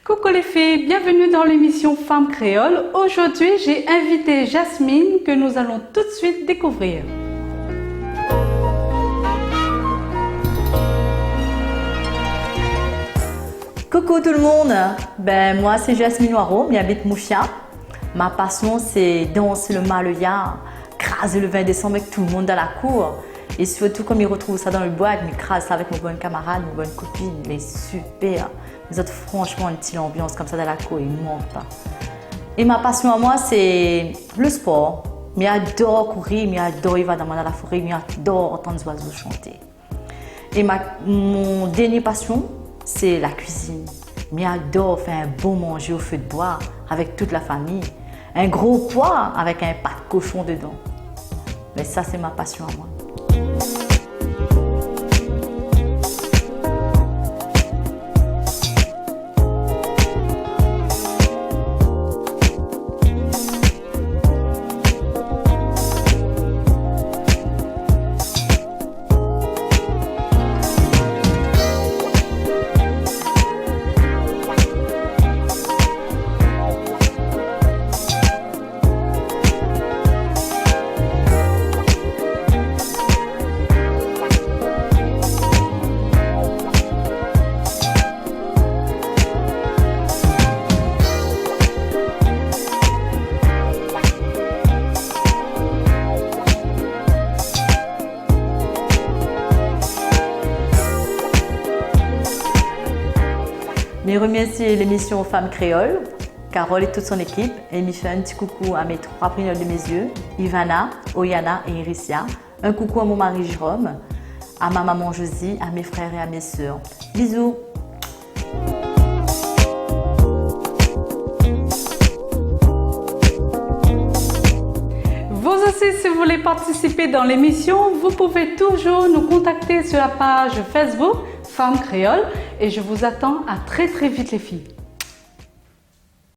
Coucou les filles, bienvenue dans l'émission Femmes Créoles. Aujourd'hui, j'ai invité Jasmine que nous allons tout de suite découvrir. Coucou tout le monde, moi c'est Jasmine Noiro, j'habite Mouchia. Ma passion c'est danser le maloya, craser le 20 décembre avec tout le monde dans la cour. Et surtout comme ils retrouvent ça dans le bois, je crase ça avec mes bonnes camarades, mes bonnes copines, il est super. Vous êtes franchement une petite ambiance comme ça dans la cour, il ne manque pas. Et ma passion à moi c'est le sport. J'adore courir, j'adore aller dans la forêt, j'adore entendre les oiseaux chanter. Et mon dernière passion, c'est la cuisine. J'adore faire un bon manger au feu de bois avec toute la famille. Un gros pois avec un pas de cochon dedans. Mais ça, c'est ma passion à moi. Je remercie l'émission Femmes Créoles, Carole et toute son équipe. Et je fais un petit coucou à mes 3 prières de mes yeux, Ivana, Oyana et Iricia. Un coucou à mon mari Jérôme, à ma maman Josie, à mes frères et à mes sœurs. Bisous. Vous aussi, si vous voulez participer dans l'émission, vous pouvez toujours nous contacter sur la page Facebook Femmes Créoles et je vous attends à très vite les filles.